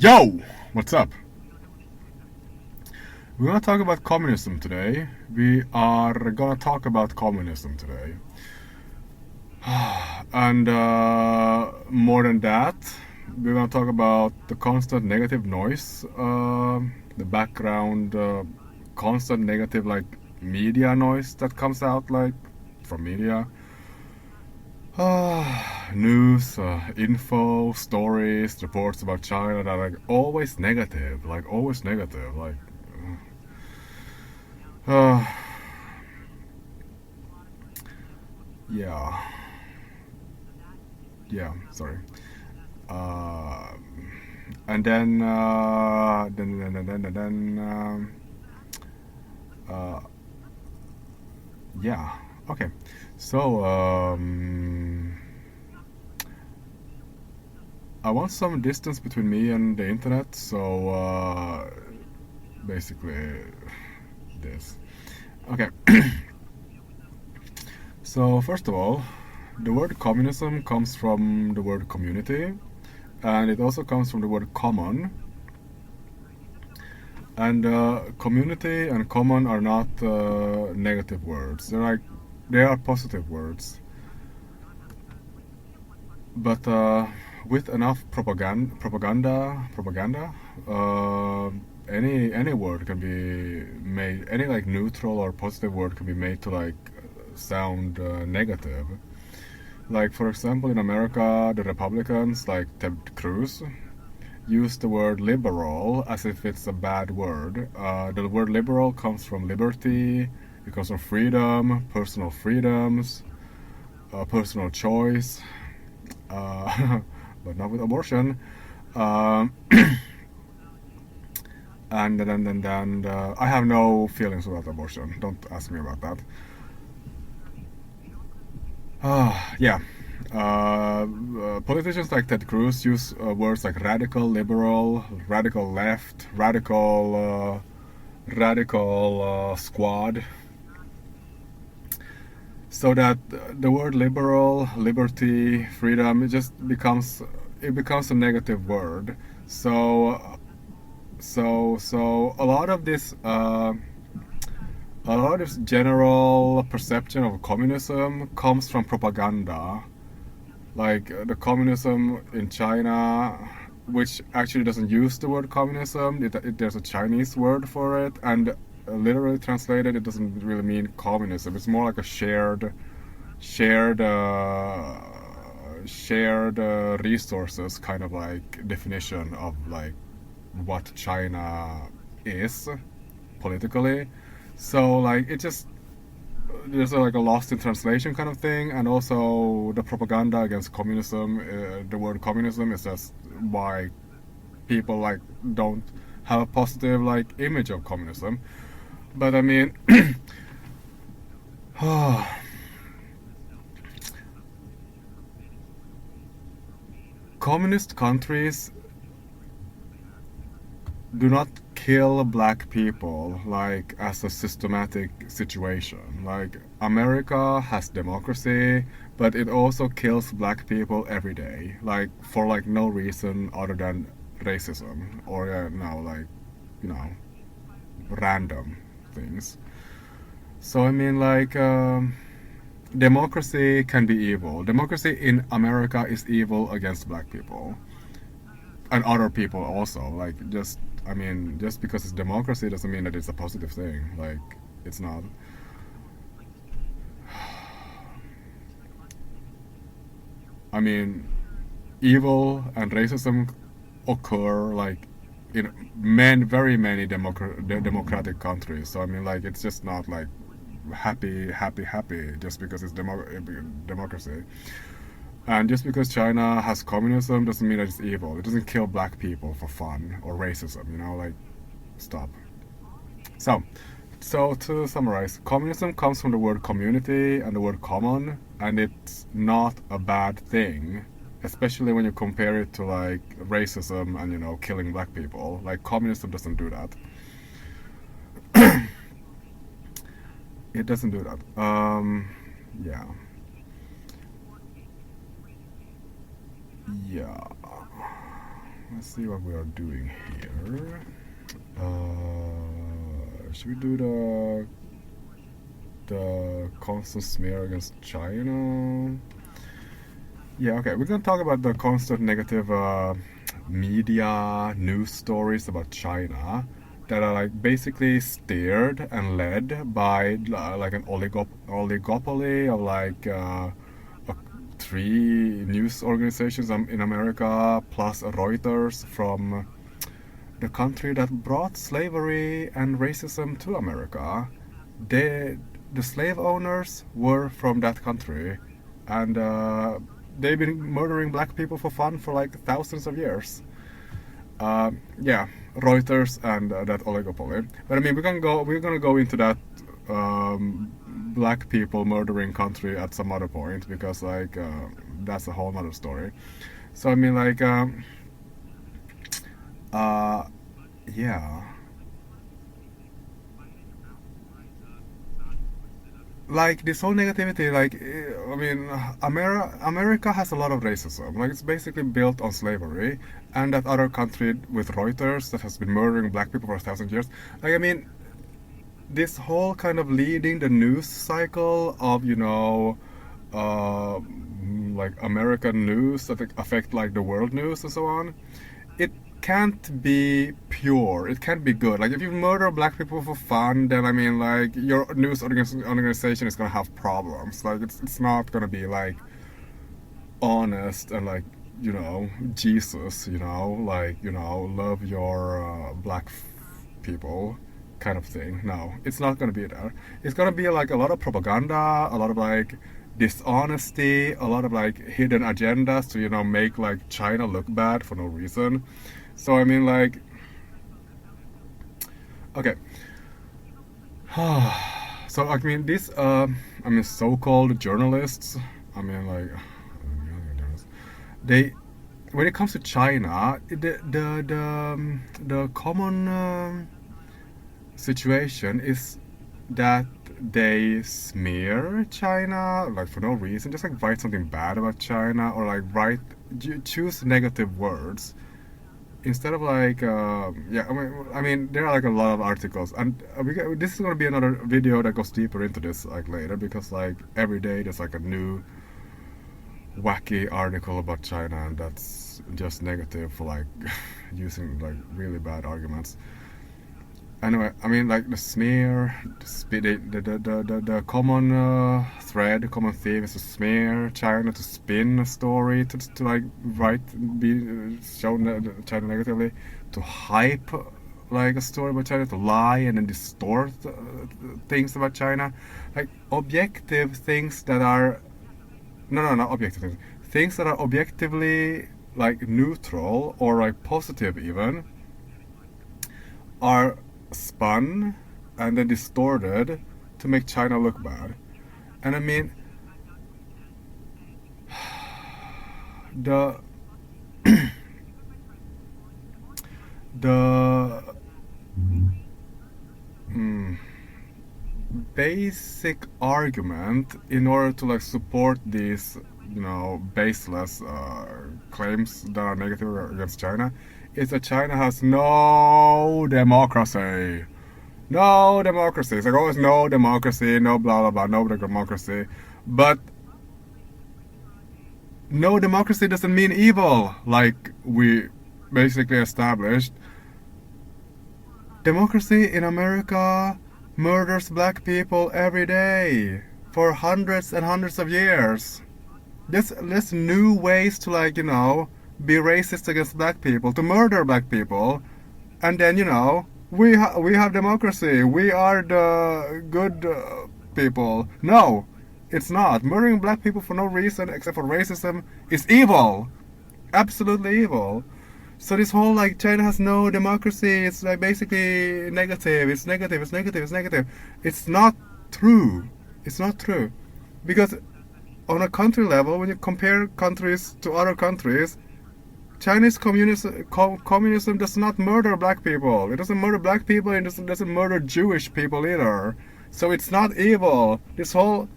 Yo! What's up? We're gonna talk about communism today. We are gonna talk about communism today. And more than that, we're gonna talk about the constant negative noise, the background, constant negative, like, media noise that comes out, like, from media. News, info, stories, reports about China that are like always negative, uh, yeah, sorry. Uh, and uh, yeah, okay. So, I want some distance between me and the internet, so, basically, this. Okay. So, first of all, the word communism comes from the word community, and it also comes from the word common. And community and common are not negative words. They are positive words. But with enough propaganda, uh, any word can be made. Any like neutral or positive word can be made to like sound negative. Like for example, in America, the Republicans like Ted Cruz use the word liberal as if it's a bad word. The word liberal comes from liberty, it comes from freedom, personal freedoms, personal choice, but not with abortion. Um, and I have no feelings about abortion. Don't ask me about that. Yeah. Politicians like Ted Cruz use words like radical liberal, radical left, radical squad, so that the word liberal, liberty, freedom, it becomes a negative word. So a lot of this general perception of communism comes from propaganda, like the communism in China, which actually doesn't use the word communism. There's a Chinese word for it, and literally translated, it doesn't really mean communism. It's more like a shared, resources kind of like definition of like what China is politically. So like it just there's like a lost in translation kind of thing, and also the propaganda against communism. The word communism is just why people like don't have a positive like image of communism. But I mean, communist countries do not kill black people like as a systematic situation. Like America has democracy, but it also kills black people every day, like for like no reason other than racism or no, like, you know, random things. So I mean, like, democracy can be evil. Democracy in America is evil against black people and other people also. Like, just I mean, just because it's democracy doesn't mean that it's a positive thing. Like, it's not. I mean, evil and racism occur like in very many democratic countries. So I mean, like, it's just not like happy just because it's democracy. And just because China has communism doesn't mean that it's evil. It doesn't kill black people for fun or racism. You know, like, stop. So, to summarize, communism comes from the word community and the word common, and it's not a bad thing, especially when you compare it to like racism and, you know, killing black people. Like, communism doesn't do that. It doesn't do that. Yeah. Yeah. let's see what we are doing here. Should we do the constant smear against China? Yeah, okay. We're gonna talk about the constant negative media news stories about China that are like basically steered and led by like an oligopoly of like three news organizations in America plus Reuters from the country that brought slavery and racism to America. They, the slave owners were from that country, and they've been murdering black people for fun for like thousands of years. Yeah, Reuters and that oligopoly. But I mean, we're gonna go into that black people murdering country at some other point because like that's a whole other story. So I mean, like, uh, yeah. Like this whole negativity, like I mean, America has a lot of racism. Like it's basically built on slavery, and that other country with Reuters that has been murdering black people for 1,000 years. Like I mean, this whole kind of leading the news cycle of like American news that affect like the world news and so on. It can't be pure. It can't be good. Like if you murder black people for fun, then I mean, like your news organization is gonna have problems. Like it's not gonna be like honest and like Jesus. Like love your people kind of thing. No, it's not gonna be there. It's gonna be like a lot of propaganda, a lot of like dishonesty, a lot of like hidden agendas to make like China look bad for no reason. So I mean, like, okay. So I mean, these so-called journalists. I mean, like, they when it comes to China, the common situation is that they smear China like for no reason, just like write something bad about China or like choose negative words instead of like yeah. I mean there are like a lot of articles, and this is going to be another video that goes deeper into this like later, because like every day there's like a new wacky article about China, and that's just negative for like using like really bad arguments. Anyway, I mean, like the smear, the common thread, the common theme is to smear China, to spin a story, to like show China negatively, to hype like a story about China, to lie and then distort things about China, like objective things that are not objective things that are objectively like neutral or like positive even are spun and then distorted to make China look bad. And I mean, the the basic argument in order to like support these baseless claims that are negative against China is that China has no democracy. No democracy. It's like always no democracy, no blah blah blah, no democracy. But no democracy doesn't mean evil, like we basically established. Democracy in America murders black people every day for hundreds and hundreds of years. There's new ways to like be racist against black people, to murder black people, and then we have democracy. We are the good people. No, it's not. Murdering black people for no reason except for racism is evil, absolutely evil. So this whole like China has no democracy, it's like basically negative. It's negative. It's negative. It's negative. It's not true. It's not true, because on a country level, when you compare countries to other countries, Chinese communism does not murder black people. It doesn't murder black people, and it doesn't murder Jewish people either. So it's not evil. This whole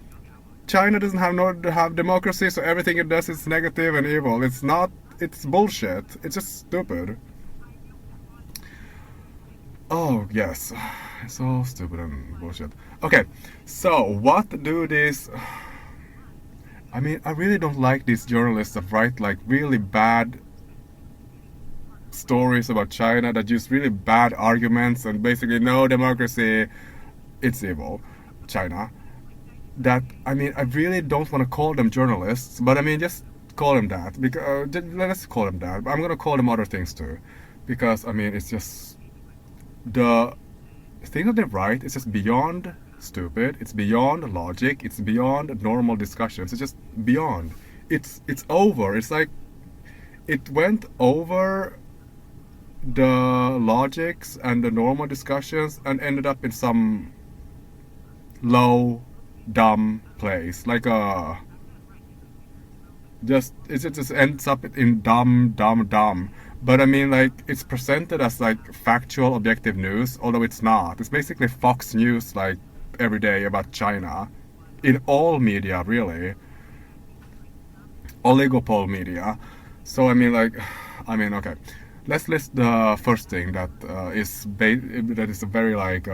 China doesn't have democracy, so everything it does is negative and evil. It's not it's bullshit. It's just stupid. Oh yes, it's all stupid and bullshit. Okay, so what do these? I mean, I really don't like these journalists that write like really bad stories about China that use really bad arguments and basically no democracy, it's evil, China. That I mean, I really don't want to call them journalists, but I mean, just call them that because let's call them that. I'm gonna call them other things too, because I mean, it's just the thing that they write is just beyond stupid. It's beyond logic. It's beyond normal discussions. It's just beyond. It's over. It's like it went over the logics and the normal discussions and ended up in some low, dumb place. Like a just it just ends up in dumb, dumb, dumb. But I mean, like it's presented as like factual, objective news, although it's not. It's basically Fox News, like every day about China, in all media, really, oligopole media. So I mean, like, I mean, okay, let's list the first thing that that is a very like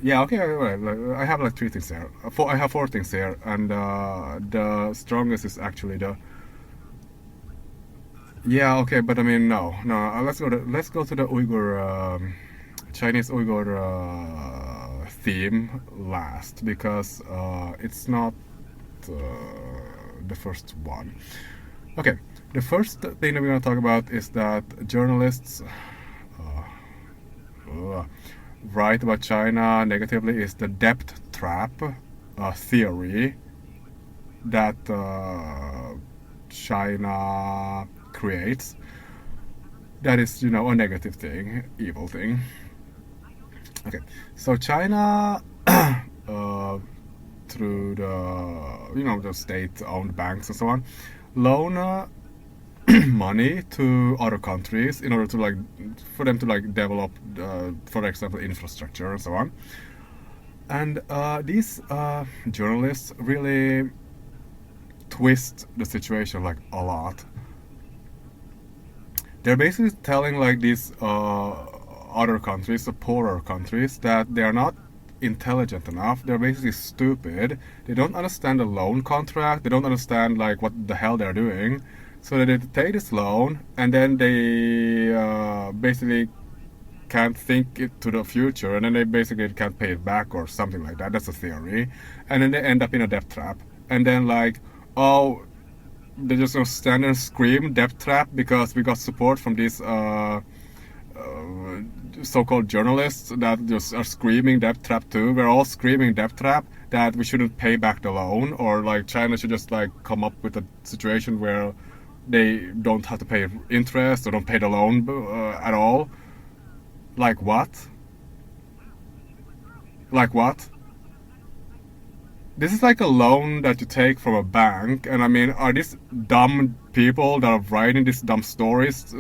yeah, okay, I have like three things here. I have four things here, and the strongest is actually the yeah, okay, but I mean, no. Let's go to the Uyghur Chinese Uyghur theme last because it's not uh, the first one. Okay, the first thing that we're gonna talk about is that journalists write about China negatively is the debt trap theory that China creates. That is, a negative thing, evil thing. Okay, so China, through the state-owned banks and so on, loan money to other countries in order to like for them to like develop, for example, infrastructure and so on. And these journalists really twist the situation like a lot. They're basically telling like these other countries, the poorer countries, that they are not intelligent enough. They're basically stupid. They don't understand the loan contract. They don't understand like what the hell they're doing. So they take this loan and then they basically can't think it to the future, and then they basically can't pay it back or something like that. That's a theory. And then they end up in a debt trap. And then like, oh, they're just gonna stand and scream debt trap because we got support from these so-called journalists that just are screaming debt trap too. We're all screaming debt trap, that we shouldn't pay back the loan, or like China should just like come up with a situation where they don't have to pay interest or don't pay the loan at all. Like what? Like what? This is like a loan that you take from a bank, and I mean, are these dumb people that are writing these dumb stories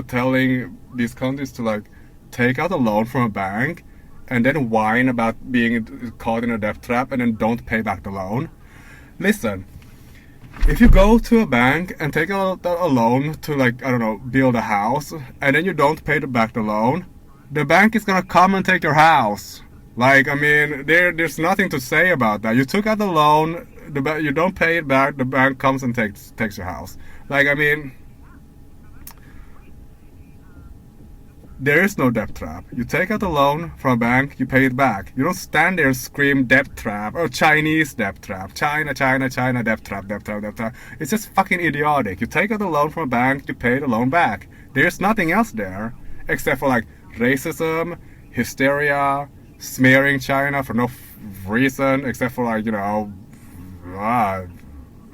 telling these countries to like take out a loan from a bank and then whine about being caught in a debt trap and then don't pay back the loan? Listen, if you go to a bank and take out a loan to like, I don't know, build a house, and then you don't pay back the loan, the bank is gonna come and take your house. Like, I mean, there's nothing to say about that. You took out the loan, you don't pay it back, the bank comes and takes your house. Like, I mean, there is no debt trap. You take out the loan from a bank, you pay it back. You don't stand there and scream debt trap or Chinese debt trap. China, China, China, debt trap, debt trap, debt trap. It's just fucking idiotic. You take out the loan from a bank, you pay the loan back. There's nothing else there except for like racism, hysteria, smearing China for no reason except for like,